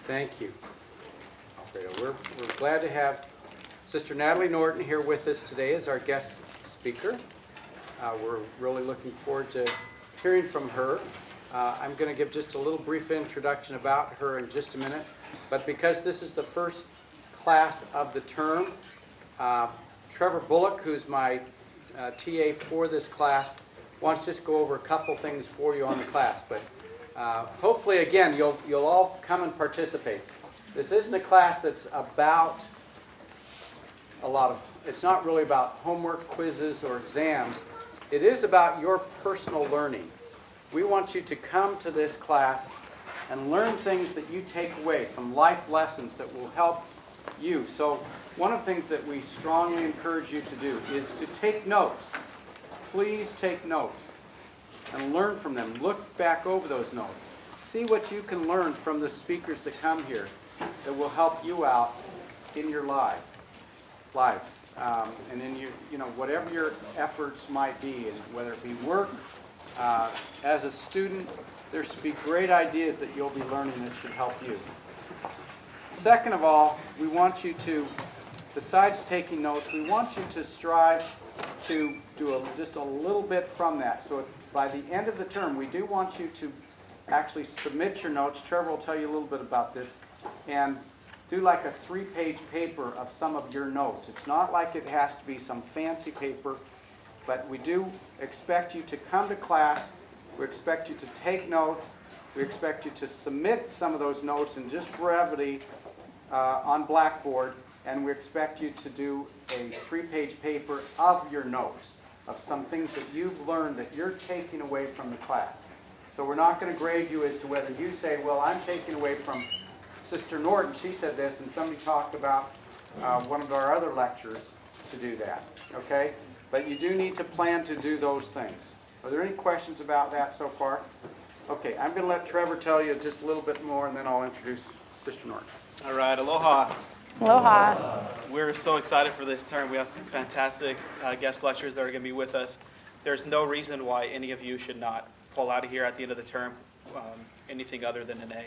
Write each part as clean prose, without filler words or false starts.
Thank you, Alfredo. We're glad to have Sister Natalie Norton here with us today as our guest speaker. We're really looking forward to hearing from her. I'm going to give just a little brief introduction about her in just a minute, but because this is the first class of the term, Trevor Bullock, who's my TA for this class, wants to just go over a couple things for you on the class. But hopefully, again, you'll all come and participate. This isn't a class that's about it's not really about homework, quizzes, or exams. It is about your personal learning. We want you to come to this class and learn things that you take away, some life lessons that will help you. So one of the things that we strongly encourage you to do is to take notes. Please take notes and learn from them. Look back over those notes. See what you can learn from the speakers that come here that will help you out in your lives. And in your, whatever your efforts might be, and whether it be work, as a student, there should be great ideas that you'll be learning that should help you. Second of all, we want you to, besides taking notes, we want you to strive to do just a little bit from that. So by the end of the term, we do want you to actually submit your notes. Trevor will tell you a little bit about this. And do like a 3-page paper of some of your notes. It's not like it has to be some fancy paper, but we do expect you to come to class. We expect you to take notes. We expect you to submit some of those notes in just brevity on Blackboard, and we expect you to do a 3-page paper of your notes, of some things that you've learned that you're taking away from the class. So we're not going to grade you as to whether you say, well, I'm taking away from Sister Norton, she said this, and somebody talked about one of our other lectures to do that, okay? But you do need to plan to do those things. Are there any questions about that so far? Okay, I'm going to let Trevor tell you just a little bit more, and then I'll introduce Sister Norton. All right, aloha. Aloha. We're so excited for this term. We have some fantastic guest lecturers that are going to be with us. There's no reason why any of you should not pull out of here at the end of the term anything other than an A.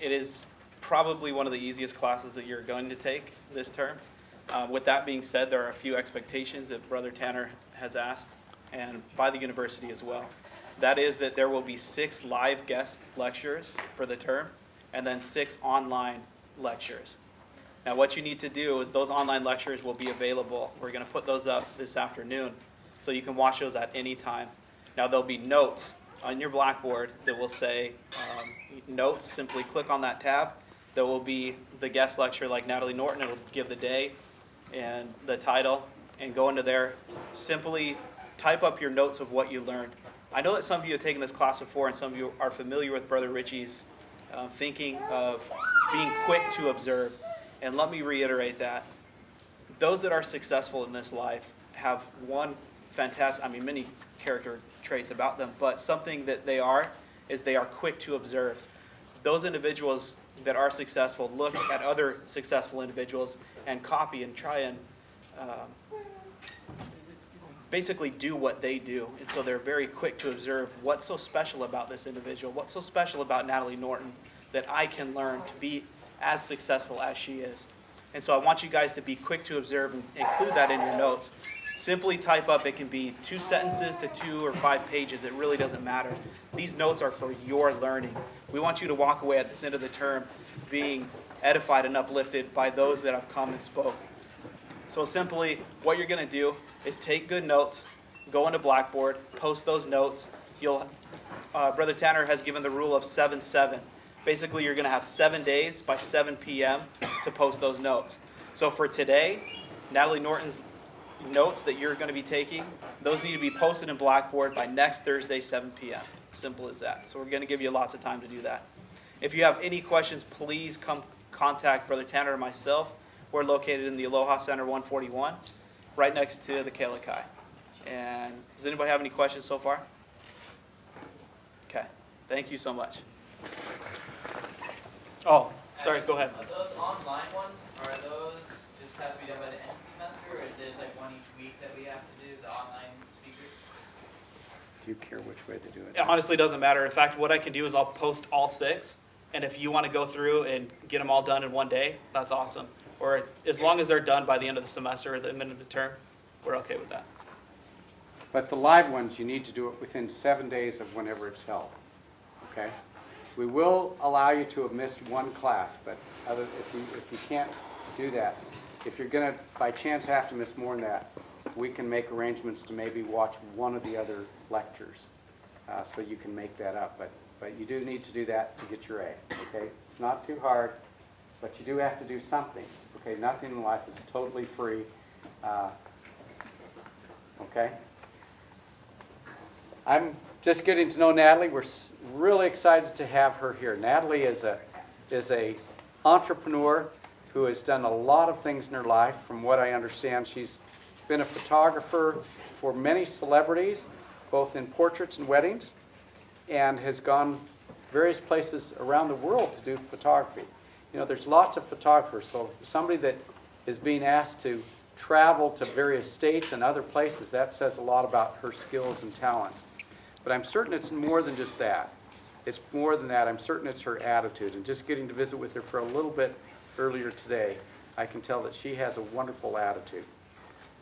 It is probably one of the easiest classes that you're going to take this term. With that being said, there are a few expectations that Brother Tanner has asked, and by the university as well. That is that there will be 6 live guest lectures for the term, and then 6 online lectures. Now what you need to do is those online lectures will be available. We're going to put those up this afternoon, so you can watch those at any time. Now there'll be notes on your Blackboard that will say notes. Simply click on that tab. There will be the guest lecture like Natalie Norton. It'll give the day and the title, and go into there. Simply type up your notes of what you learned. I know that some of you have taken this class before, and some of you are familiar with Brother Richie's thinking of being quick to observe. And let me reiterate that. Those that are successful in this life have one fantastic, many character traits about them, but something that they are is they are quick to observe. Those individuals that are successful look at other successful individuals and copy and try and basically do what they do. And so they're very quick to observe what's so special about this individual, what's so special about Natalie Norton that I can learn to be as successful as she is. And so I want you guys to be quick to observe and include that in your notes. Simply type up, it can be 2 sentences to 2 or 5 pages, it really doesn't matter. These notes are for your learning. We want you to walk away at this end of the term being edified and uplifted by those that have come and spoke. So simply, what you're going to do is take good notes, go into Blackboard, post those notes. Brother Tanner has given the rule of 7-7. Basically, you're going to have 7 days by 7 p.m. to post those notes. So for today, Natalie Norton's notes that you're going to be taking, those need to be posted in Blackboard by next Thursday, 7 p.m. Simple as that. So we're going to give you lots of time to do that. If you have any questions, please come contact Brother Tanner or myself. We're located in the Aloha Center 141, right next to the Kalakai. And does anybody have any questions so far? Okay. Thank you so much. Oh, sorry, go ahead. Those online ones, are those just have to be done by the end of the semester, or there's like one each week that we have to do, the online speakers? Do you care which way to do it? It honestly doesn't matter. In fact, what I can do is I'll post all 6, And if you want to go through and get them all done in one day, that's awesome. Or as long as they're done by the end of the semester or the end of the term, we're okay with that. But the live ones, you need to do it within 7 days of whenever it's held, okay? We will allow you to have missed one class, but if you can't do that, if you're going to, by chance, have to miss more than that, we can make arrangements to maybe watch one of the other lectures, so you can make that up. But you do need to do that to get your A, okay? It's not too hard, but you do have to do something, okay? Nothing in life is totally free, okay? I'm just getting to know Natalie. We're really excited to have her here. Natalie is a entrepreneur who has done a lot of things in her life. From what I understand, she's been a photographer for many celebrities, both in portraits and weddings, and has gone various places around the world to do photography. You know, there's lots of photographers, so somebody that is being asked to travel to various states and other places, that says a lot about her skills and talents. But I'm certain it's more than just that. It's more than that. I'm certain it's her attitude. And just getting to visit with her for a little bit earlier today, I can tell that she has a wonderful attitude.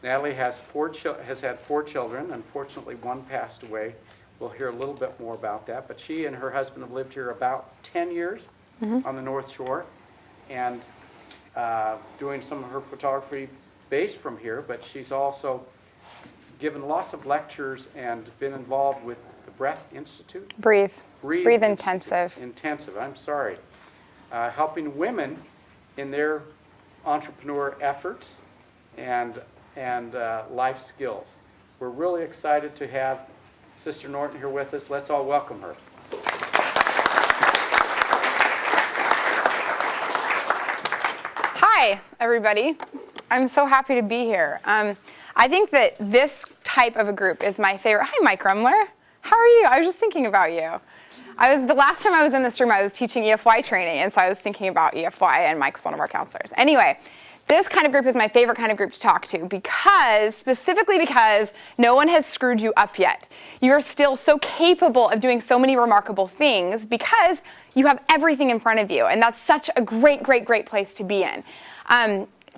Natalie has had 4 children. Unfortunately, one passed away. We'll hear a little bit more about that. But she and her husband have lived here about 10 years on the North Shore, and doing some of her photography based from here. But she's also given lots of lectures and been involved with the Breath Institute. Breathe Institute. intensive. Intensive, I'm sorry. Helping women in their entrepreneur efforts and life skills. We're really excited to have Sister Norton here with us. Let's all welcome her. Hi, everybody. I'm so happy to be here. I think that this type of a group is my favorite. Hi, Mike Rumler. How are you? I was just thinking about you. The last time I was in this room, I was teaching EFY training, and so I was thinking about EFY, and Mike was one of our counselors. Anyway, this kind of group is my favorite kind of group to talk to specifically because no one has screwed you up yet. You're still so capable of doing so many remarkable things because you have everything in front of you, and that's such a great, great, great place to be in.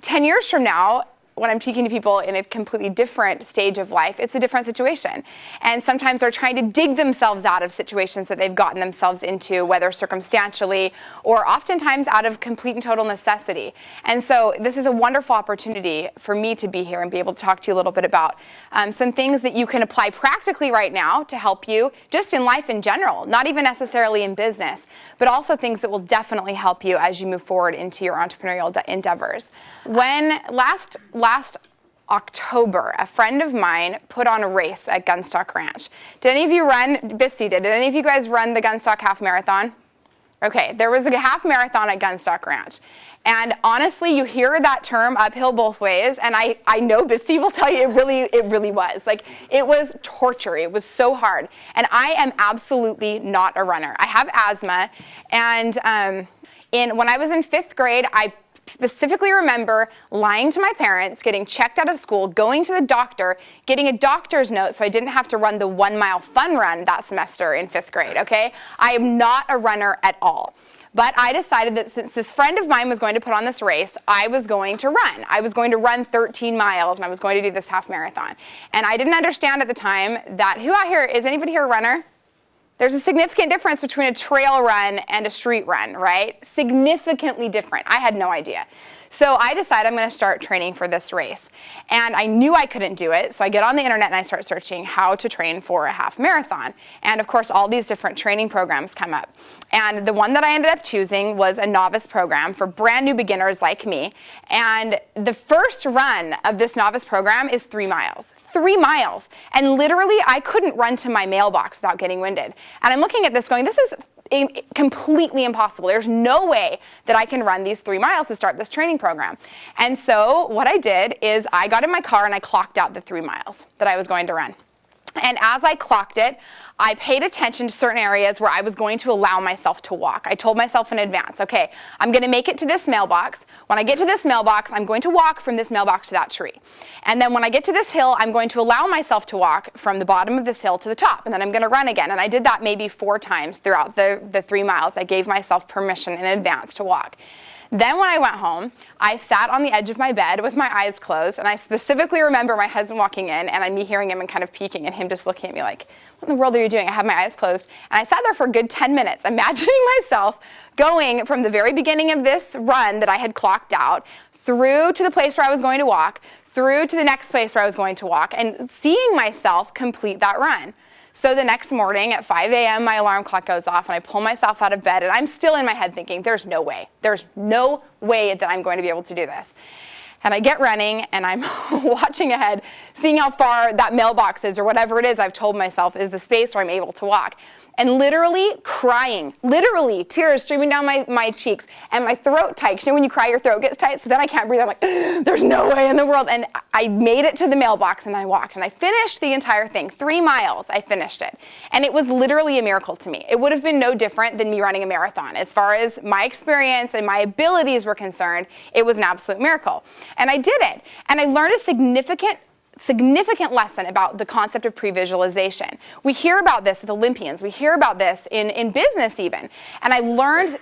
10 years from now, when I'm speaking to people in a completely different stage of life, it's a different situation. And sometimes they're trying to dig themselves out of situations that they've gotten themselves into, whether circumstantially or oftentimes out of complete and total necessity. And so this is a wonderful opportunity for me to be here and be able to talk to you a little bit about some things that you can apply practically right now to help you just in life in general, not even necessarily in business, but also things that will definitely help you as you move forward into your entrepreneurial endeavors. When last October, a friend of mine put on a race at Gunstock Ranch. Did any of you run? Bitsy did. Did any of you guys run the Gunstock Half Marathon? Okay, there was a half marathon at Gunstock Ranch. And honestly, you hear that term uphill both ways, and I know Bitsy will tell you it really was. Like, it was torture. It was so hard. And I am absolutely not a runner. I have asthma, and when I was in 5th grade, I specifically remember lying to my parents, getting checked out of school, going to the doctor, getting a doctor's note so I didn't have to run the 1-mile fun run that semester in 5th grade, okay? I am not a runner at all. But I decided that since this friend of mine was going to put on this race, I was going to run. I was going to run 13 miles, and I was going to do this half marathon. And I didn't understand at the time that, is anybody here a runner? There's a significant difference between a trail run and a street run, right? Significantly different. I had no idea. So I decided I'm going to start training for this race. And I knew I couldn't do it, so I get on the internet and I start searching how to train for a half marathon. And of course, all these different training programs come up. And the one that I ended up choosing was a novice program for brand new beginners like me. And the first run of this novice program is 3 miles. 3 miles. And literally, I couldn't run to my mailbox without getting winded. And I'm looking at this going, this is completely impossible. There's no way that I can run these 3 miles to start this training program. And so what I did is I got in my car and I clocked out the 3 miles that I was going to run. And as I clocked it, I paid attention to certain areas where I was going to allow myself to walk. I told myself in advance, okay, I'm going to make it to this mailbox. When I get to this mailbox, I'm going to walk from this mailbox to that tree. And then when I get to this hill, I'm going to allow myself to walk from the bottom of this hill to the top. And then I'm going to run again. And I did that maybe 4 times throughout the 3 miles. I gave myself permission in advance to walk. Then when I went home, I sat on the edge of my bed with my eyes closed, and I specifically remember my husband walking in and me hearing him and kind of peeking and him just looking at me like, what in the world are you doing? I have my eyes closed. And I sat there for a good 10 minutes, imagining myself going from the very beginning of this run that I had clocked out through to the place where I was going to walk, through to the next place where I was going to walk, and seeing myself complete that run. So the next morning at 5 a.m., my alarm clock goes off, and I pull myself out of bed, and I'm still in my head thinking, there's no way that I'm going to be able to do this. And I get running, and I'm watching ahead, seeing how far that mailbox is, or whatever it is I've told myself is the space where I'm able to walk. And literally crying, literally tears streaming down my cheeks, and my throat tight. You know when you cry, your throat gets tight, so then I can't breathe. I'm like, there's no way in the world. And I made it to the mailbox, and I walked, and I finished the entire thing. 3 miles, I finished it. And it was literally a miracle to me. It would have been no different than me running a marathon. As far as my experience and my abilities were concerned, it was an absolute miracle. And I did it. And I learned a significant lesson about the concept of pre-visualization. We hear about this with Olympians. We hear about this in business even. And I learned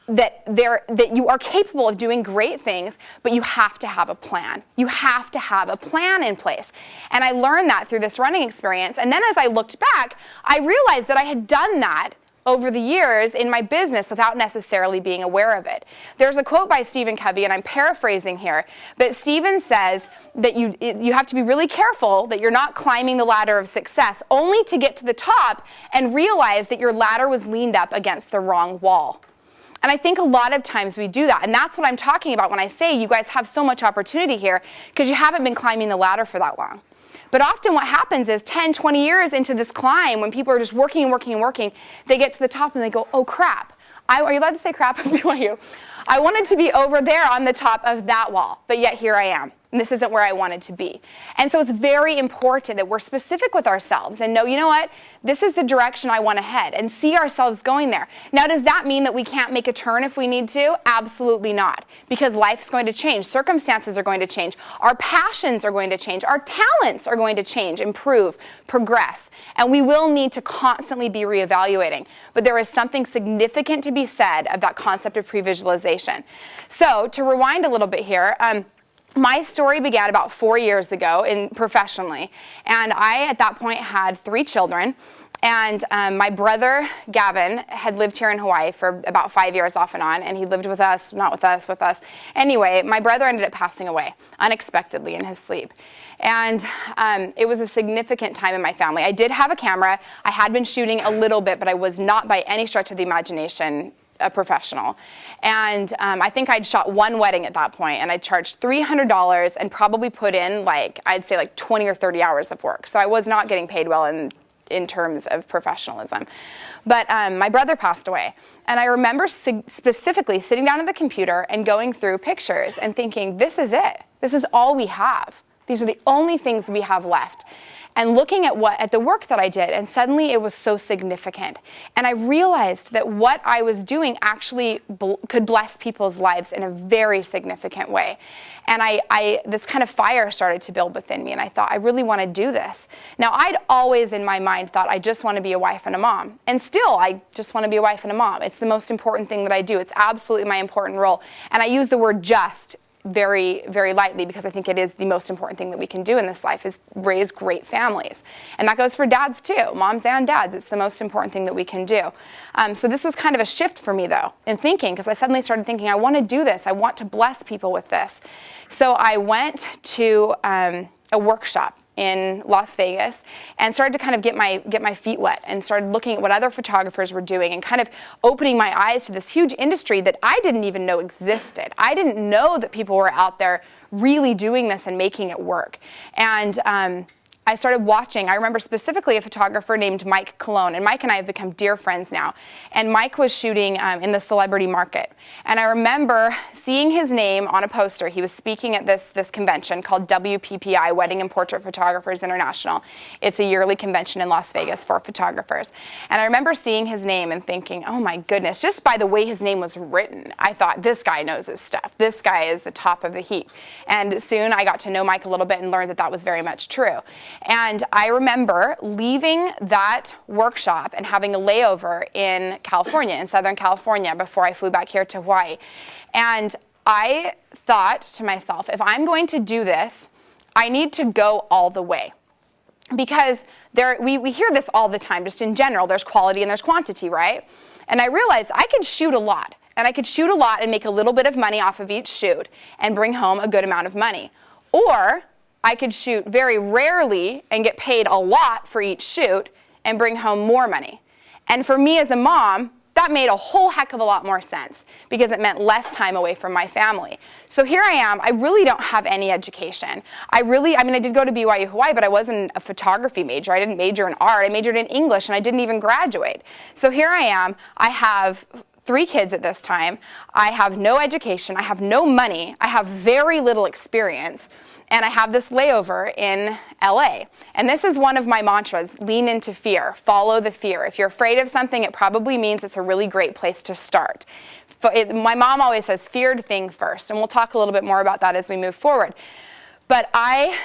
that you are capable of doing great things, but you have to have a plan. You have to have a plan in place. And I learned that through this running experience. And then as I looked back, I realized that I had done that over the years in my business without necessarily being aware of it. There's a quote by Stephen Covey, and I'm paraphrasing here, but Stephen says that you have to be really careful that you're not climbing the ladder of success only to get to the top and realize that your ladder was leaned up against the wrong wall. And I think a lot of times we do that, and that's what I'm talking about when I say you guys have so much opportunity here because you haven't been climbing the ladder for that long. But often what happens is 10, 20 years into this climb, when people are just working and working and working, they get to the top and they go, oh crap. Are you allowed to say crap? I wanted to be over there on the top of that wall, but yet here I am. And this isn't where I wanted to be. And so it's very important that we're specific with ourselves and know, you know what, this is the direction I want to head, and see ourselves going there. Now, does that mean that we can't make a turn if we need to? Absolutely not. Because life's going to change. Circumstances are going to change. Our passions are going to change. Our talents are going to change, improve, progress. And we will need to constantly be reevaluating. But there is something significant to be said of that concept of pre-visualization. So to rewind a little bit here, my story began about 4 years ago professionally, and I at that point had 3 children, and my brother Gavin had lived here in Hawaii for about 5 years off and on, and he lived with us, not with us, with us. Anyway, my brother ended up passing away unexpectedly in his sleep, and it was a significant time in my family. I did have a camera. I had been shooting a little bit, but I was not by any stretch of the imagination a professional. And I think I'd shot 1 wedding at that point, and I charged $300 and probably put in I'd say 20 or 30 hours of work. So I was not getting paid well in terms of professionalism. But my brother passed away, and I remember specifically sitting down at the computer and going through pictures and thinking, this is it. This is all we have. These are the only things we have left. And looking at the work that I did, and suddenly it was so significant. And I realized that what I was doing actually could bless people's lives in a very significant way. And this kind of fire started to build within me, and I thought, I really want to do this. Now, I'd always in my mind thought, I just want to be a wife and a mom. And still, I just want to be a wife and a mom. It's the most important thing that I do. It's absolutely my important role. And I use the word just very, very lightly, because I think it is the most important thing that we can do in this life, is raise great families. And that goes for dads too, moms and dads. It's the most important thing that we can do. So this was kind of a shift for me though in thinking, because I suddenly started thinking, I want to do this. I want to bless people with this. So I went to a workshop in Las Vegas and started to kind of get my feet wet, and started looking at what other photographers were doing, and kind of opening my eyes to this huge industry that I didn't even know existed. I didn't know that people were out there really doing this and making it work. And I started watching. I remember specifically a photographer named Mike Cologne, and Mike and I have become dear friends now. And Mike was shooting in the celebrity market. And I remember seeing his name on a poster. He was speaking at this convention called WPPI, Wedding and Portrait Photographers International. It's a yearly convention in Las Vegas for photographers. And I remember seeing his name and thinking, oh my goodness, just by the way his name was written, I thought, this guy knows his stuff. This guy is the top of the heap. And soon I got to know Mike a little bit and learned that that was very much true. And I remember leaving that workshop and having a layover in California, in Southern California, before I flew back here to Hawaii. And I thought to myself, if I'm going to do this, I need to go all the way. Because we hear this all the time, just in general. There's quality and there's quantity, right? And I realized I could shoot a lot. And I could shoot a lot and make a little bit of money off of each shoot and bring home a good amount of money. Or I could shoot very rarely and get paid a lot for each shoot and bring home more money. And for me as a mom, that made a whole heck of a lot more sense because it meant less time away from my family. So here I am. I really don't have any education. I did go to BYU Hawaii, but I wasn't a photography major. I didn't major in art. I majored in English, and I didn't even graduate. So here I am. I have 3 kids at this time. I have no education. I have no money. I have very little experience. And I have this layover in LA. And this is one of my mantras: lean into fear, follow the fear. If you're afraid of something, it probably means it's a really great place to start. My mom always says, feared thing first. And we'll talk a little bit more about that as we move forward. But I,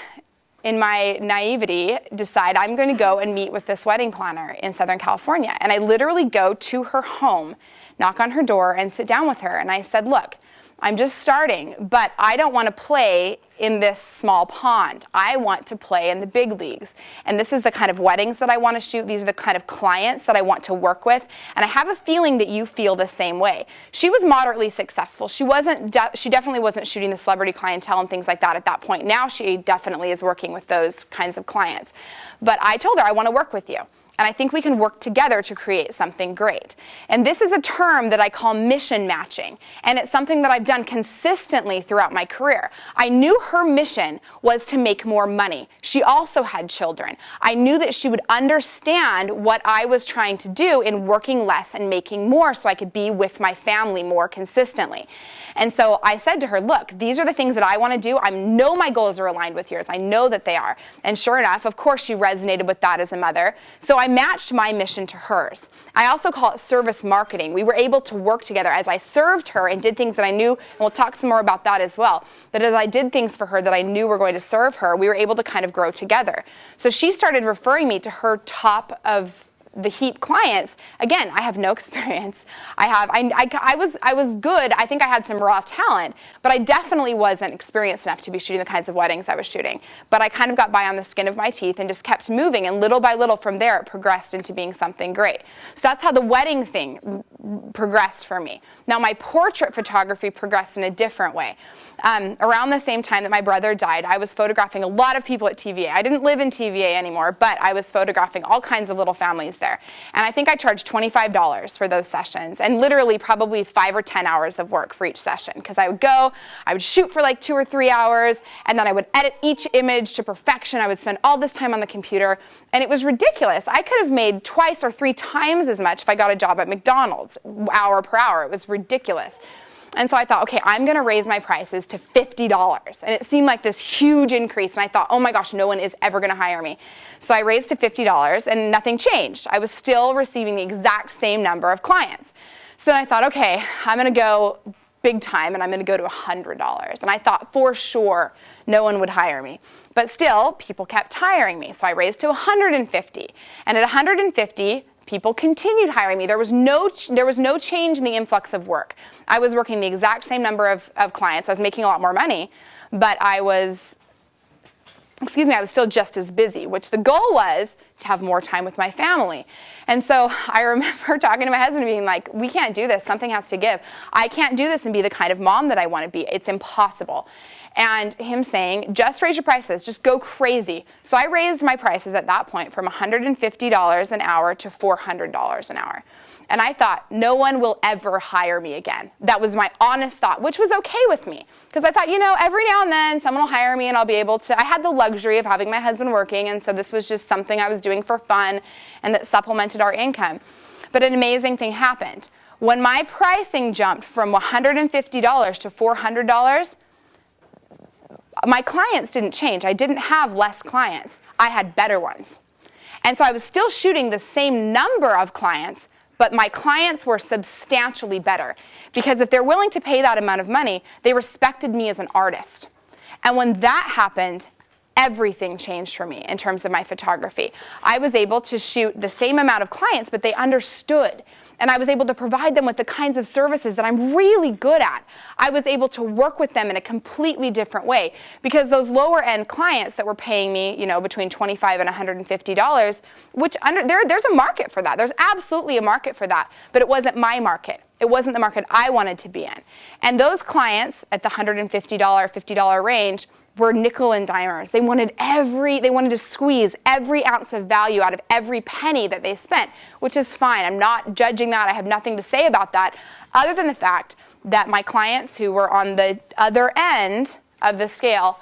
in my naivety, decide I'm going to go and meet with this wedding planner in Southern California. And I literally go to her home, knock on her door, and sit down with her. And I said, look, I'm just starting, but I don't want to play in this small pond. I want to play in the big leagues. And this is the kind of weddings that I want to shoot. These are the kind of clients that I want to work with. And I have a feeling that you feel the same way. She was moderately successful. She definitely wasn't shooting the celebrity clientele and things like that at that point. Now she definitely is working with those kinds of clients. But I told her, I want to work with you. And I think we can work together to create something great. And this is a term that I call mission matching. And it's something that I've done consistently throughout my career. I knew her mission was to make more money. She also had children. I knew that she would understand what I was trying to do in working less and making more so I could be with my family more consistently. And so I said to her, look, these are the things that I want to do. I know my goals are aligned with yours. I know that they are. And sure enough, of course, she resonated with that as a mother. So I matched my mission to hers. I also call it service marketing. We were able to work together as I served her and did things that I knew, and we'll talk some more about that as well, but as I did things for her that I knew were going to serve her, we were able to kind of grow together. So she started referring me to her top of the heap clients. Again, I have no experience. I was good. I think I had some raw talent, but I definitely wasn't experienced enough to be shooting the kinds of weddings I was shooting. But I kind of got by on the skin of my teeth and just kept moving, and little by little from there it progressed into being something great. So that's how the wedding thing progressed for me. Now my portrait photography progressed in a different way. Around the same time that my brother died, I was photographing a lot of people at TVA. I didn't live in TVA anymore, but I was photographing all kinds of little families there. And I think I charged $25 for those sessions, and literally probably 5 or 10 hours of work for each session, because I would go, I would shoot for like 2 or 3 hours, and then I would edit each image to perfection. I would spend all this time on the computer, and it was ridiculous. I could have made 2 or 3 times as much if I got a job at McDonald's, hour per hour. It was ridiculous. And so I thought, okay, I'm going to raise my prices to $50. And it seemed like this huge increase. And I thought, oh my gosh, no one is ever going to hire me. So I raised to $50 and nothing changed. I was still receiving the exact same number of clients. So then I thought, okay, I'm going to go big time and I'm going to go to $100. And I thought for sure no one would hire me. But still, people kept hiring me. So I raised to $150. And at $150, people continued hiring me. There was no change in the influx of work. I was working the exact same number of clients. I was making a lot more money, but I was still just as busy, which the goal was to have more time with my family. And so I remember talking to my husband and being like, we can't do this. Something has to give. I can't do this and be the kind of mom that I want to be. It's impossible. And him saying, just raise your prices, just go crazy. So I raised my prices at that point from $150 an hour to $400 an hour. And I thought, no one will ever hire me again. That was my honest thought, which was okay with me. Because I thought, every now and then someone will hire me and I'll be able to. I had the luxury of having my husband working, and so this was just something I was doing for fun and that supplemented our income. But an amazing thing happened. When my pricing jumped from $150 to $400, my clients didn't change. I didn't have less clients. I had better ones. And so I was still shooting the same number of clients, but my clients were substantially better. Because if they're willing to pay that amount of money, they respected me as an artist. And when that happened, everything changed for me in terms of my photography. I was able to shoot the same amount of clients, but they understood. And I was able to provide them with the kinds of services that I'm really good at. I was able to work with them in a completely different way, because those lower end clients that were paying me, between $25 and $150, there's a market for that. There's absolutely a market for that, but it wasn't my market. It wasn't the market I wanted to be in. And those clients at the $150, $50 range were nickel and dimers. They wanted to squeeze every ounce of value out of every penny that they spent, which is fine. I'm not judging that. I have nothing to say about that, other than the fact that my clients who were on the other end of the scale,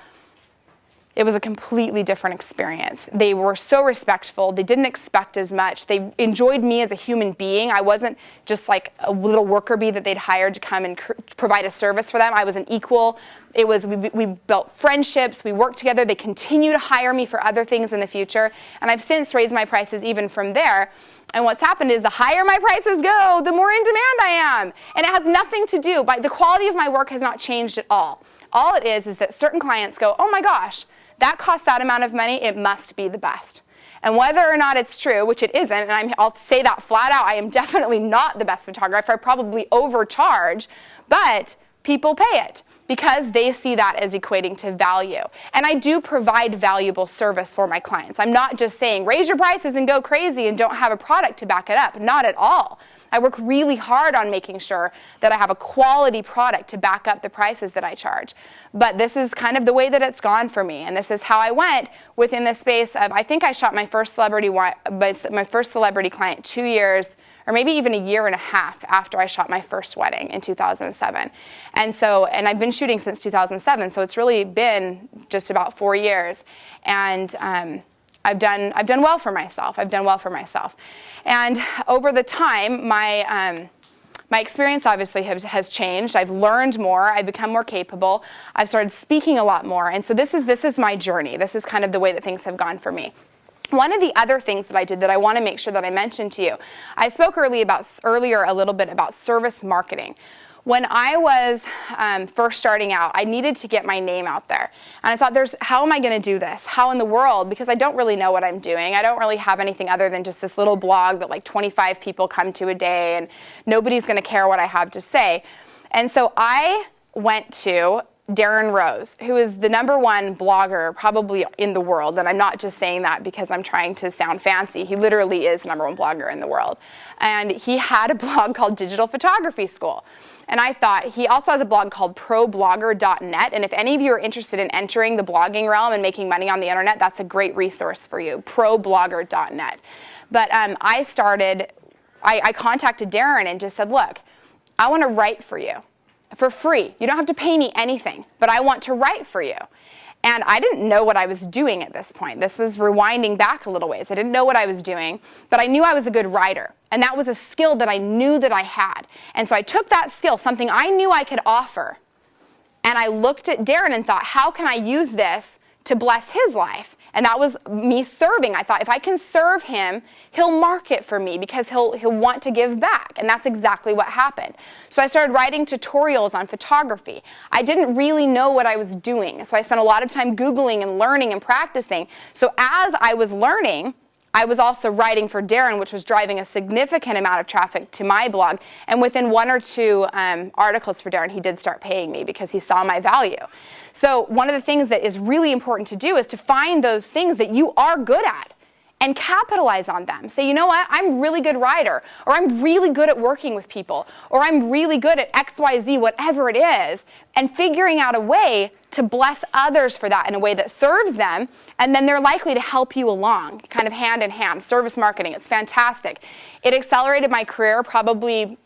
it was a completely different experience. They were so respectful. They didn't expect as much. They enjoyed me as a human being. I wasn't just like a little worker bee that they'd hired to come and provide a service for them. I was an equal. We built friendships. We worked together. They continue to hire me for other things in the future. And I've since raised my prices even from there. And what's happened is the higher my prices go, the more in demand I am. And it has nothing to do, the quality of my work has not changed at all. All it is that certain clients go, oh my gosh, that costs that amount of money, it must be the best. And whether or not it's true, which it isn't, and I'll say that flat out, I am definitely not the best photographer. I probably overcharge, but people pay it because they see that as equating to value. And I do provide valuable service for my clients. I'm not just saying raise your prices and go crazy and don't have a product to back it up. Not at all. I work really hard on making sure that I have a quality product to back up the prices that I charge. But this is kind of the way that it's gone for me. And this is how I went within the space of, I think I shot my first celebrity client 2 years, or maybe even a year and a half after I shot my first wedding in 2007. And I've been shooting since 2007, so it's really been just about 4 years. And I've done well for myself. And over the time, my experience obviously has changed. I've learned more. I've become more capable. I've started speaking a lot more. And so this is my journey. This is kind of the way that things have gone for me. One of the other things that I did that I want to make sure that I mention to you, I spoke earlier a little bit about service marketing. When I was first starting out, I needed to get my name out there. And I thought, how am I going to do this? How in the world? Because I don't really know what I'm doing. I don't really have anything other than just this little blog that 25 people come to a day, and nobody's going to care what I have to say. And so I went to Darren Rose, who is the #1 blogger probably in the world. And I'm not just saying that because I'm trying to sound fancy. He literally is the #1 blogger in the world. And he had a blog called Digital Photography School. And I thought, he also has a blog called ProBlogger.net. And if any of you are interested in entering the blogging realm and making money on the internet, that's a great resource for you, ProBlogger.net. But I contacted Darren and just said, look, I want to write for you for free. You don't have to pay me anything, but I want to write for you. And I didn't know what I was doing at this point. This was rewinding back a little ways. I didn't know what I was doing, but I knew I was a good writer. And that was a skill that I knew that I had. And so I took that skill, something I knew I could offer, and I looked at Darren and thought, how can I use this to bless his life? And that was me serving. I thought, if I can serve him, he'll market for me because he'll want to give back. And that's exactly what happened. So I started writing tutorials on photography. I didn't really know what I was doing. So I spent a lot of time Googling and learning and practicing. So as I was learning, I was also writing for Darren, which was driving a significant amount of traffic to my blog. And within 1 or 2 articles for Darren, he did start paying me because he saw my value. So one of the things that is really important to do is to find those things that you are good at and capitalize on them. Say, you know what, I'm a really good writer, or I'm really good at working with people, or I'm really good at XYZ, whatever it is, and figuring out a way to bless others for that in a way that serves them, and then they're likely to help you along, kind of hand in hand. Service marketing, it's fantastic. It accelerated my career probably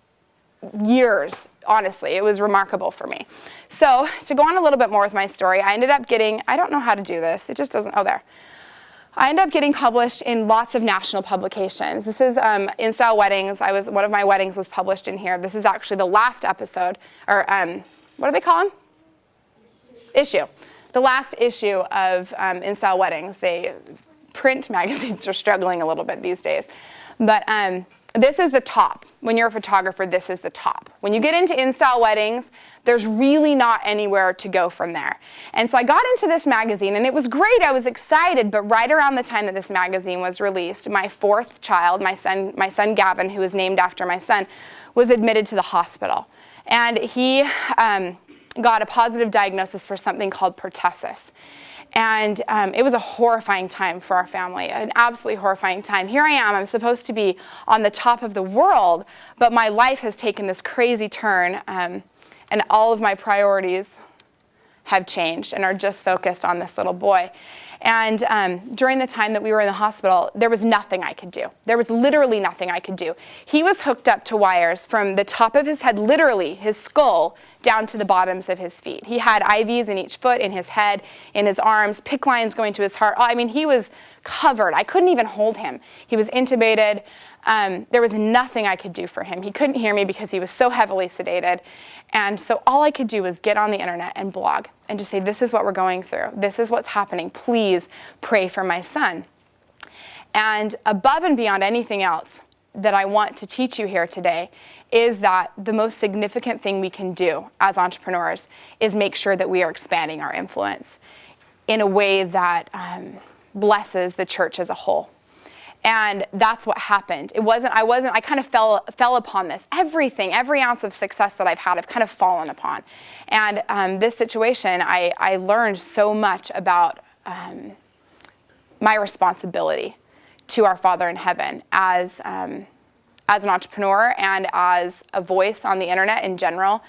years, honestly. It was remarkable for me. So to go on a little bit more with my story, I ended up getting, I don't know how to do this, it just doesn't, oh there. I ended up getting published in lots of national publications. This is In Style Weddings. One of my weddings was published in here. This is actually the last episode, or what do they call them? Issue. The last issue of In Style Weddings. Print magazines are struggling a little bit these days. But this is the top. When you're a photographer, this is the top. When you get into In Style Weddings, there's really not anywhere to go from there. And so I got into this magazine, and it was great. I was excited, but right around the time that this magazine was released, my fourth child, my son Gavin, who was named after my son, was admitted to the hospital. And he got a positive diagnosis for something called pertussis. And it was a horrifying time for our family, an absolutely horrifying time. Here I am, I'm supposed to be on the top of the world, but my life has taken this crazy turn, and all of my priorities have changed and are just focused on this little boy. And during the time that we were in the hospital, there was nothing I could do. There was literally nothing I could do. He was hooked up to wires from the top of his head, literally his skull, down to the bottoms of his feet. He had IVs in each foot, in his head, in his arms, PICC lines going to his heart. I mean, he was covered. I couldn't even hold him. He was intubated. There was nothing I could do for him. He couldn't hear me because he was so heavily sedated. And so all I could do was get on the internet and blog and just say, this is what we're going through. This is what's happening. Please pray for my son. And above and beyond anything else that I want to teach you here today is that the most significant thing we can do as entrepreneurs is make sure that we are expanding our influence in a way that blesses the church as a whole. And that's what happened. I kind of fell upon this. Everything, every ounce of success that I've had, I've kind of fallen upon. And this situation, I learned so much about my responsibility to our Father in heaven as an entrepreneur and as a voice on the internet in general.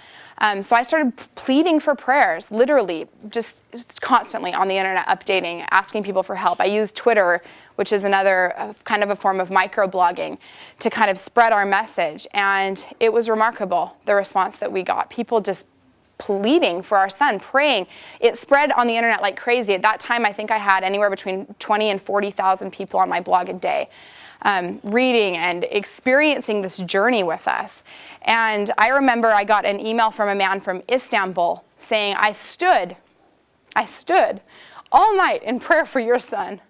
So I started pleading for prayers, literally, just constantly on the internet, updating, asking people for help. I used Twitter, which is another kind of a form of microblogging, to kind of spread our message. And it was remarkable, the response that we got. People just pleading for our son, praying. It spread on the internet like crazy. At that time, I think I had anywhere between 20 and 40,000 people on my blog a day. Reading and experiencing this journey with us. And I remember I got an email from a man from Istanbul saying, I stood all night in prayer for your son.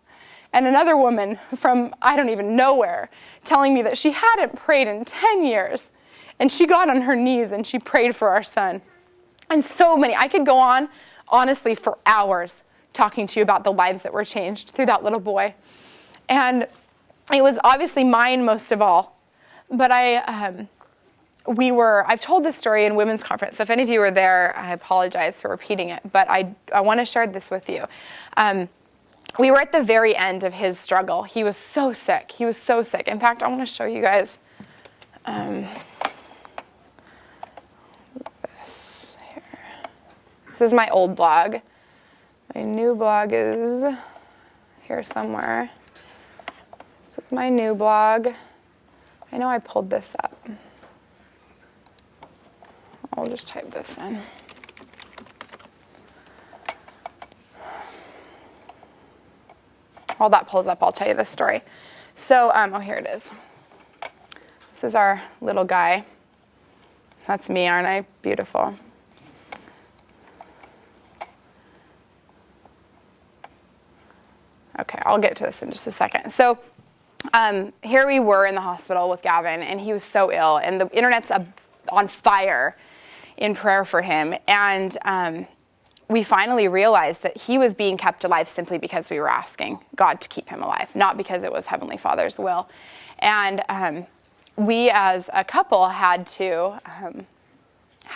And another woman from I don't even know where telling me that she hadn't prayed in 10 years. And she got on her knees and she prayed for our son. And so many. I could go on, honestly, for hours talking to you about the lives that were changed through that little boy. And it was obviously mine most of all, but I've told this story in women's conference, so if any of you were there, I apologize for repeating it, but I want to share this with you. We were at the very end of his struggle. He was so sick. In fact, I want to show you guys this here. This is my old blog. My new blog is here somewhere. This is my new blog. I know I pulled this up. I'll just type this in. While that pulls up, I'll tell you this story. So, here it is. This is our little guy. That's me, aren't I? Beautiful. Okay, I'll get to this in just a second. So, here we were in the hospital with Gavin, and he was so ill, and the internet's on fire in prayer for him. And we finally realized that he was being kept alive simply because we were asking God to keep him alive, not because it was Heavenly Father's will. And we as a couple had to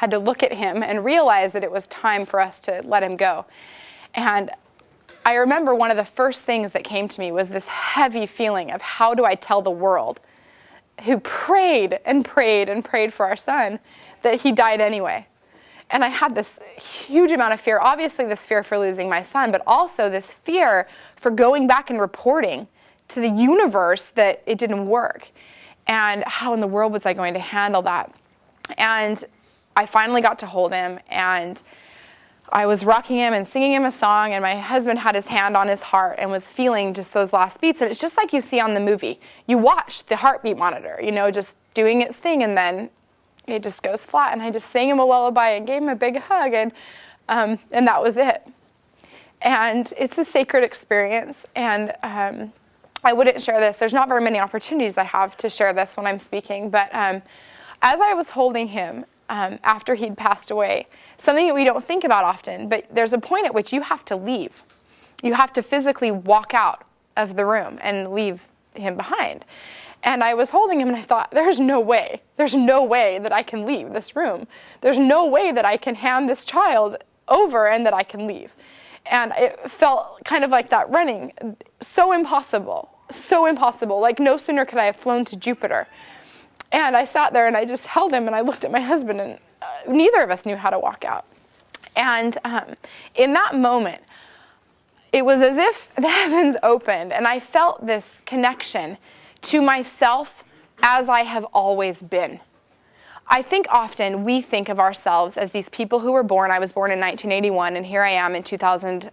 look at him and realize that it was time for us to let him go. And I remember one of the first things that came to me was this heavy feeling of how do I tell the world, who prayed and prayed and prayed for our son, that he died anyway. And I had this huge amount of fear, obviously this fear for losing my son, but also this fear for going back and reporting to the universe that it didn't work. And how in the world was I going to handle that? And I finally got to hold him, and I was rocking him and singing him a song, and my husband had his hand on his heart and was feeling just those last beats. And it's just like you see on the movie. You watch the heartbeat monitor, just doing its thing, and then it just goes flat. And I just sang him a lullaby and gave him a big hug, and that was it. And it's a sacred experience, and I wouldn't share this. There's not very many opportunities I have to share this when I'm speaking, but as I was holding him after he'd passed away, something that we don't think about often, but there's a point at which you have to leave. You have to physically walk out of the room and leave him behind. And I was holding him, and I thought, there's no way that I can leave this room. There's no way that I can hand this child over and that I can leave. And it felt kind of like that running, so impossible, like no sooner could I have flown to Jupiter. And I sat there and I just held him, and I looked at my husband, and neither of us knew how to walk out. And in that moment, it was as if the heavens opened, and I felt this connection to myself as I have always been. I think often we think of ourselves as these people who were born. I was born in 1981, and here I am in 2000,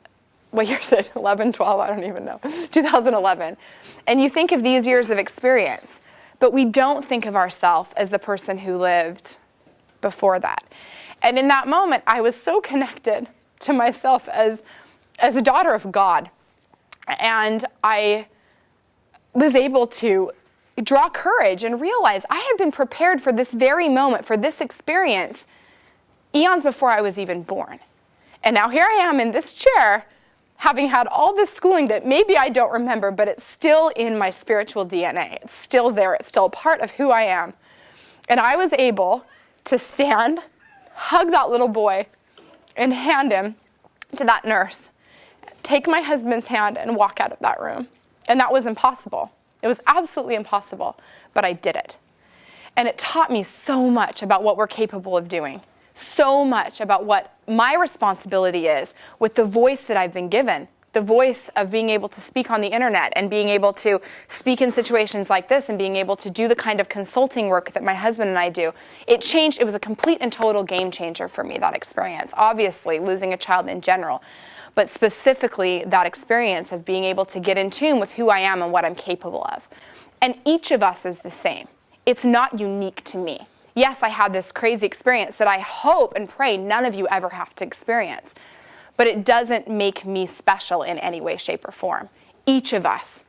what year is it? 11, 12, I don't even know. 2011. And you think of these years of experience, but we don't think of ourselves as the person who lived before that. And in that moment, I was so connected to myself as a daughter of God. And I was able to draw courage and realize I had been prepared for this very moment, for this experience, eons before I was even born. And now here I am in this chair, having had all this schooling that maybe I don't remember, but it's still in my spiritual DNA. It's still there. It's still a part of who I am. And I was able to stand, hug that little boy, and hand him to that nurse, take my husband's hand, and walk out of that room. And that was impossible. It was absolutely impossible, but I did it. And it taught me so much about what we're capable of doing, so much about what my responsibility is with the voice that I've been given, the voice of being able to speak on the internet and being able to speak in situations like this and being able to do the kind of consulting work that my husband and I do. It was a complete and total game changer for me, that experience. Obviously, losing a child in general, but specifically that experience of being able to get in tune with who I am and what I'm capable of. And each of us is the same. It's not unique to me. Yes, I had this crazy experience that I hope and pray none of you ever have to experience. But it doesn't make me special in any way, shape, or form. Each of us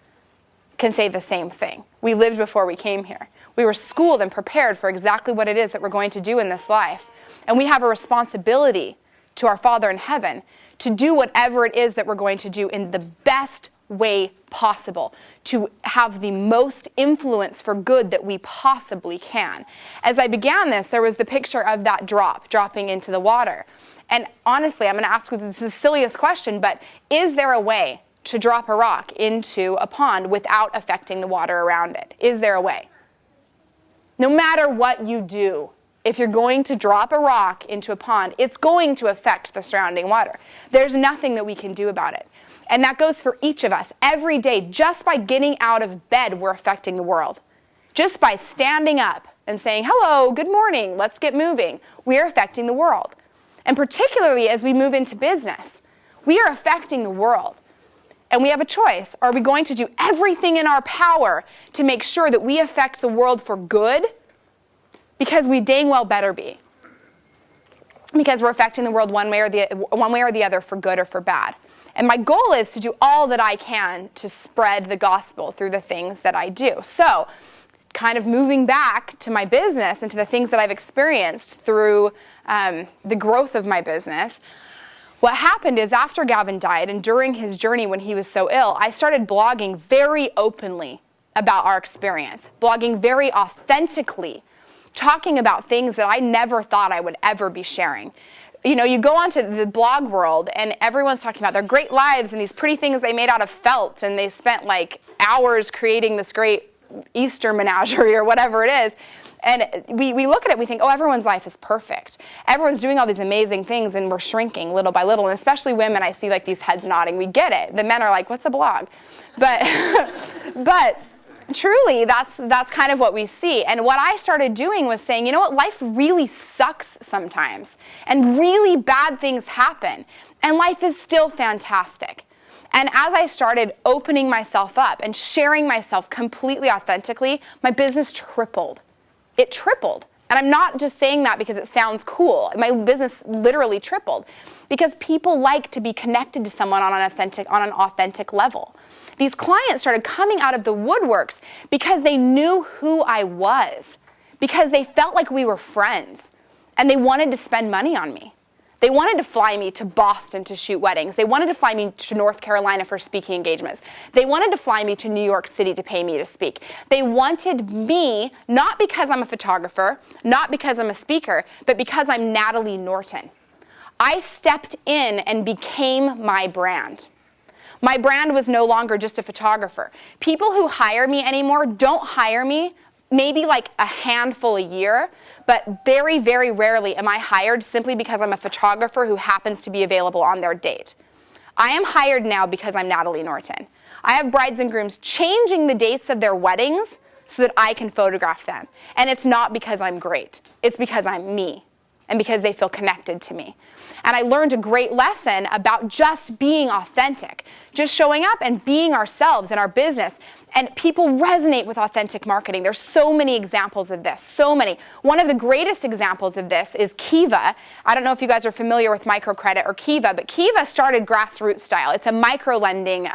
can say the same thing. We lived before we came here. We were schooled and prepared for exactly what it is that we're going to do in this life. And we have a responsibility to our Father in heaven to do whatever it is that we're going to do in the best way possible, to have the most influence for good that we possibly can. As I began this, there was the picture of that dropping into the water. And honestly, I'm going to ask you this is the silliest question, but is there a way to drop a rock into a pond without affecting the water around it? Is there a way? No matter what you do, if you're going to drop a rock into a pond, it's going to affect the surrounding water. There's nothing that we can do about it. And that goes for each of us. Every day, just by getting out of bed, we're affecting the world. Just by standing up and saying, hello, good morning, let's get moving, we're affecting the world. And particularly as we move into business, we are affecting the world. And we have a choice. Are we going to do everything in our power to make sure that we affect the world for good? Because we dang well better be. Because we're affecting the world one way or the other for good or for bad. And my goal is to do all that I can to spread the gospel through the things that I do. So, kind of moving back to my business and to the things that I've experienced through the growth of my business, what happened is after Gavin died and during his journey when he was so ill, I started blogging very openly about our experience, blogging very authentically, talking about things that I never thought I would ever be sharing. you go onto the blog world and everyone's talking about their great lives and these pretty things they made out of felt, and they spent like hours creating this great Easter menagerie or whatever it is. And we look at it, we think, oh, everyone's life is perfect. Everyone's doing all these amazing things and we're shrinking little by little. And especially women, I see like these heads nodding. We get it. The men are like, what's a blog? But truly, that's kind of what we see. And what I started doing was saying, you know what, life really sucks sometimes. And really bad things happen. And life is still fantastic. And as I started opening myself up and sharing myself completely authentically, my business tripled. It tripled. And I'm not just saying that because it sounds cool. My business literally tripled because people like to be connected to someone on an authentic level. These clients started coming out of the woodworks because they knew who I was, because they felt like we were friends, and they wanted to spend money on me. They wanted to fly me to Boston to shoot weddings. They wanted to fly me to North Carolina for speaking engagements. They wanted to fly me to New York City to pay me to speak. They wanted me, not because I'm a photographer, not because I'm a speaker, but because I'm Natalie Norton. I stepped in and became my brand. My brand was no longer just a photographer. People who hire me anymore don't hire me maybe like a handful a year, but very, very rarely am I hired simply because I'm a photographer who happens to be available on their date. I am hired now because I'm Natalie Norton. I have brides and grooms changing the dates of their weddings so that I can photograph them. And it's not because I'm great. It's because I'm me and because they feel connected to me. And I learned a great lesson about just being authentic, just showing up and being ourselves in our business. And people resonate with authentic marketing. There's so many examples of this, so many. One of the greatest examples of this is Kiva. I don't know if you guys are familiar with microcredit or Kiva, but Kiva started grassroots style. It's a micro-lending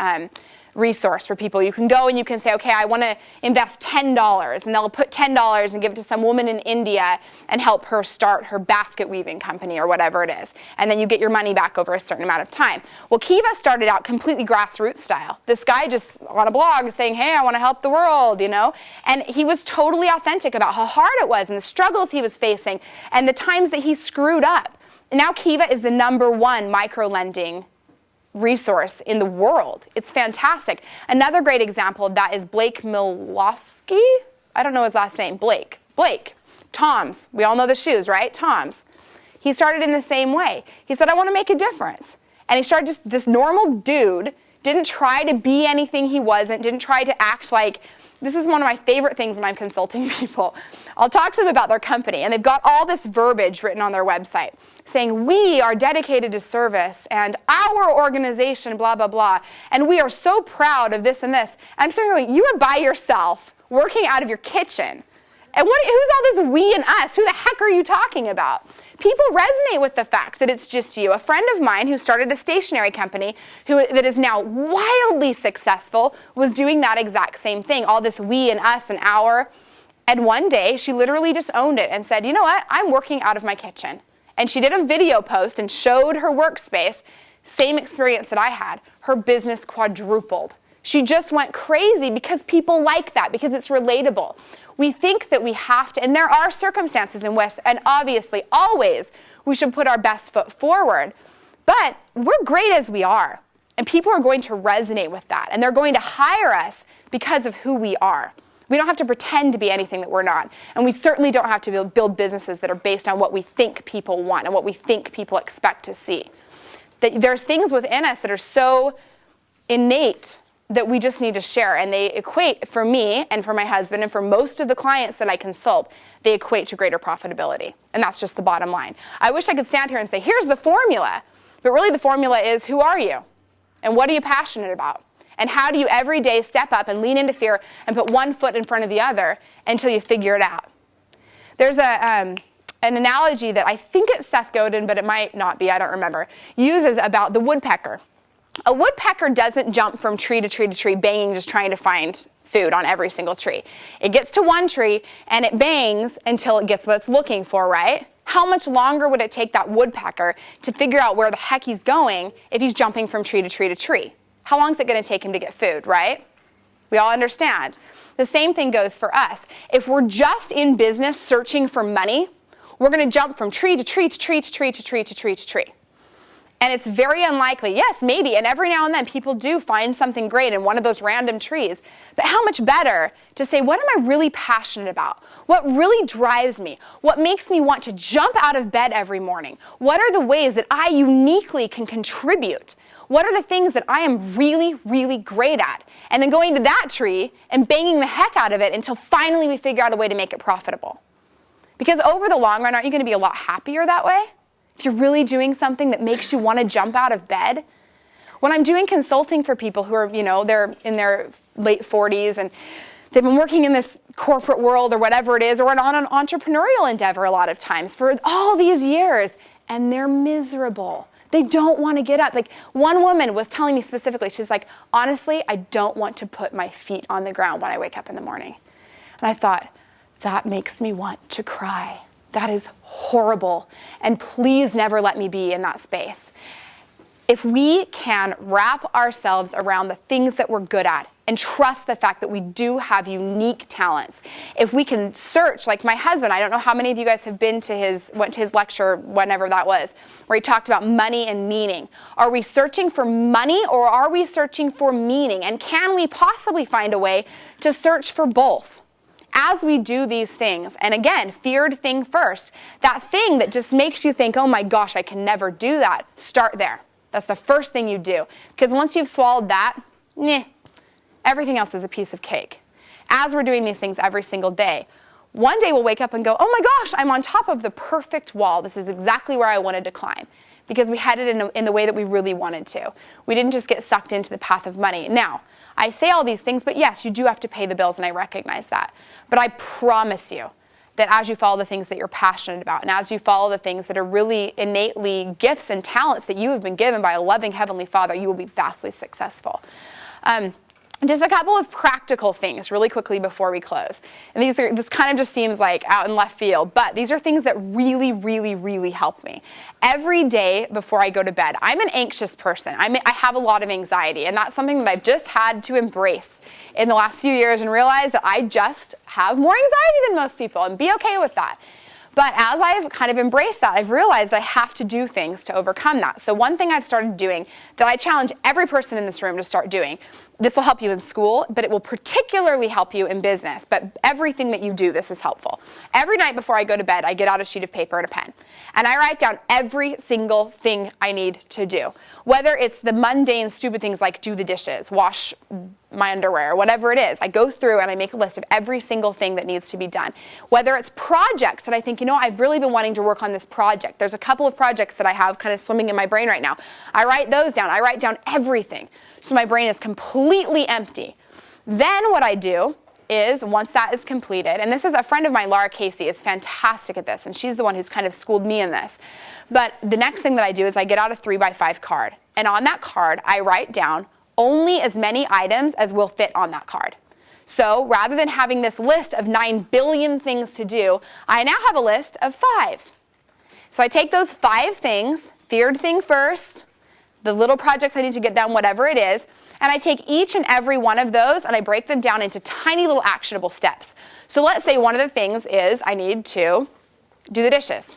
resource for people. You can go and you can say, okay, I want to invest $10, and they'll put $10 and give it to some woman in India and help her start her basket weaving company or whatever it is. And then you get your money back over a certain amount of time. Well, Kiva started out completely grassroots style. This guy just on a blog saying, hey, I want to help the world, And he was totally authentic about how hard it was and the struggles he was facing and the times that he screwed up. And now Kiva is the #1 micro-lending resource in the world. It's fantastic. Another great example of that is Blake Milowski. I don't know his last name. Blake. Toms. We all know the shoes, right? Toms. He started in the same way. He said, I want to make a difference. And he started just this normal dude, didn't try to be anything he wasn't, didn't try to act like, this is one of my favorite things when I'm consulting people. I'll talk to them about their company, and they've got all this verbiage written on their website saying, we are dedicated to service, and our organization, blah, blah, blah, and we are so proud of this and this. And I'm sitting there going, you are by yourself, working out of your kitchen. And who's all this we and us? Who the heck are you talking about? People resonate with the fact that it's just you. A friend of mine who started a stationery company that is now wildly successful was doing that exact same thing, all this we and us and our. And one day, she literally just owned it and said, you know what? I'm working out of my kitchen. And she did a video post and showed her workspace. Same experience that I had. Her business quadrupled. She just went crazy because people like that, because it's relatable. We think that we have to, and there are circumstances in which, and obviously always, we should put our best foot forward. But we're great as we are. And people are going to resonate with that. And they're going to hire us because of who we are. We don't have to pretend to be anything that we're not. And we certainly don't have to build businesses that are based on what we think people want and what we think people expect to see. There's things within us that are so innate that we just need to share. And they equate, for me and for my husband and for most of the clients that I consult, they equate to greater profitability. And that's just the bottom line. I wish I could stand here and say, here's the formula. But really the formula is, who are you? And what are you passionate about? And how do you every day step up and lean into fear and put one foot in front of the other until you figure it out? There's an analogy that I think it's Seth Godin, but it might not be, I don't remember, uses about the woodpecker. A woodpecker doesn't jump from tree to tree to tree, banging, just trying to find food on every single tree. It gets to one tree and it bangs until it gets what it's looking for, right? How much longer would it take that woodpecker to figure out where the heck he's going if he's jumping from tree to tree to tree? How long is it going to take him to get food, right? We all understand. The same thing goes for us. If we're just in business searching for money, we're going to jump from tree to tree to tree to tree to tree to tree to tree. And it's very unlikely, yes, maybe, and every now and then people do find something great in one of those random trees. But how much better to say, what am I really passionate about? What really drives me? What makes me want to jump out of bed every morning? What are the ways that I uniquely can contribute? What are the things that I am really, really great at? And then going to that tree and banging the heck out of it until finally we figure out a way to make it profitable. Because over the long run, aren't you going to be a lot happier that way? If you're really doing something that makes you want to jump out of bed. When I'm doing consulting for people who are, they're in their late 40s and they've been working in this corporate world or whatever it is, or on an entrepreneurial endeavor a lot of times for all these years, and they're miserable. They don't want to get up. Like one woman was telling me specifically, she's like, honestly, I don't want to put my feet on the ground when I wake up in the morning. And I thought, that makes me want to cry. That is horrible. And please never let me be in that space. If we can wrap ourselves around the things that we're good at and trust the fact that we do have unique talents, if we can search, like my husband, I don't know how many of you guys have went to his lecture, whenever that was, where he talked about money and meaning. Are we searching for money or are we searching for meaning? And can we possibly find a way to search for both? As we do these things, and again, feared thing first, that thing that just makes you think, oh my gosh, I can never do that, start there. That's the first thing you do. Because once you've swallowed that, everything else is a piece of cake. As we're doing these things every single day, one day we'll wake up and go, oh my gosh, I'm on top of the perfect wall. This is exactly where I wanted to climb. Because we headed in the way that we really wanted to. We didn't just get sucked into the path of money. Now, I say all these things, but yes, you do have to pay the bills, and I recognize that. But I promise you that as you follow the things that you're passionate about, and as you follow the things that are really innately gifts and talents that you have been given by a loving Heavenly Father, you will be vastly successful. Just a couple of practical things really quickly before we close. And this kind of just seems like out in left field, but these are things that really, really, really help me. Every day before I go to bed, I'm an anxious person. I have a lot of anxiety, and that's something that I've just had to embrace in the last few years and realize that I just have more anxiety than most people and be okay with that. But as I've kind of embraced that, I've realized I have to do things to overcome that. So one thing I've started doing that I challenge every person in this room to start doing, this will help you in school, but it will particularly help you in business. But everything that you do, this is helpful. Every night before I go to bed, I get out a sheet of paper and a pen. And I write down every single thing I need to do. Whether it's the mundane, stupid things like do the dishes, wash my underwear, whatever it is, I go through and I make a list of every single thing that needs to be done. Whether it's projects that I think, I've really been wanting to work on this project. There's a couple of projects that I have kind of swimming in my brain right now. I write those down. I write down everything. So my brain is completely empty. Then what I do is, once that is completed, and this is a friend of mine, Laura Casey, is fantastic at this, and she's the one who's kind of schooled me in this. But the next thing that I do is I get out a 3x5 card. And on that card, I write down only as many items as will fit on that card. So rather than having this list of 9 billion things to do, I now have a list of 5. So I take those 5 things, feared thing first, the little projects I need to get done, whatever it is, and I take each and every one of those and I break them down into tiny little actionable steps. So let's say one of the things is I need to do the dishes.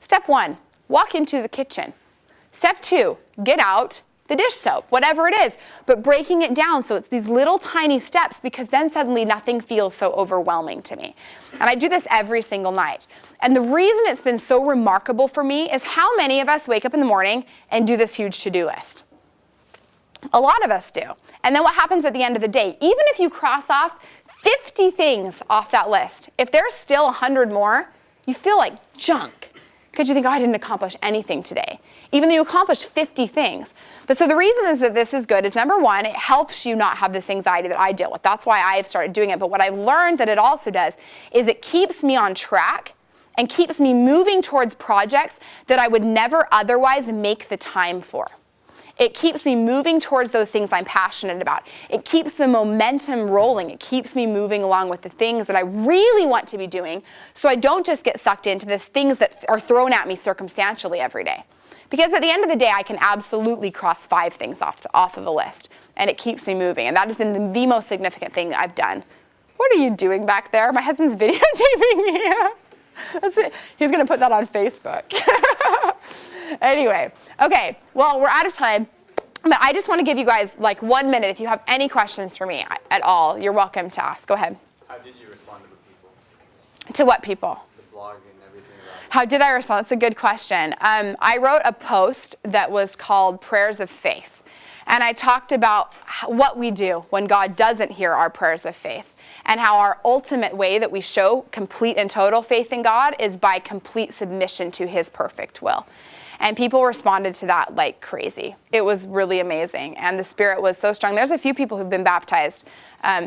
Step 1, walk into the kitchen. Step 2, get out the dish soap, whatever it is, but breaking it down so it's these little tiny steps, because then suddenly nothing feels so overwhelming to me. And I do this every single night. And the reason it's been so remarkable for me is how many of us wake up in the morning and do this huge to-do list. A lot of us do. And then what happens at the end of the day? Even if you cross off 50 things off that list, if there's still 100 more, you feel like junk. Because you think, I didn't accomplish anything today, even though you accomplished 50 things. But so the reason is that this is good is, number one, it helps you not have this anxiety that I deal with. That's why I have started doing it. But what I've learned that it also does is it keeps me on track and keeps me moving towards projects that I would never otherwise make the time for. It keeps me moving towards those things I'm passionate about. It keeps the momentum rolling. It keeps me moving along with the things that I really want to be doing, so I don't just get sucked into the things that are thrown at me circumstantially every day. Because at the end of the day, I can absolutely cross 5 things off of a list, and it keeps me moving. And that has been the most significant thing that I've done. What are you doing back there? My husband's videotaping me. That's it. He's going to put that on Facebook. Anyway, okay, well, we're out of time. But I just want to give you guys like 1 minute. If you have any questions for me at all, you're welcome to ask. Go ahead. How did you respond to the people? To what people? The blog and everything around it? How did I respond? That's a good question. I wrote a post that was called Prayers of Faith. And I talked about what we do when God doesn't hear our prayers of faith, and how our ultimate way that we show complete and total faith in God is by complete submission to his perfect will. And people responded to that like crazy. It was really amazing. And the Spirit was so strong. There's a few people who've been baptized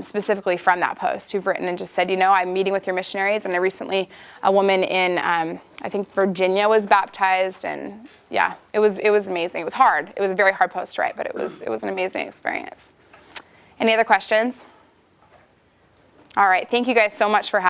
specifically from that post who've written and just said, you know, I'm meeting with your missionaries. And I recently, a woman in, I think, Virginia was baptized. And yeah, it was amazing. It was hard. It was a very hard post to write, but it was an amazing experience. Any other questions? All right. Thank you guys so much for having me.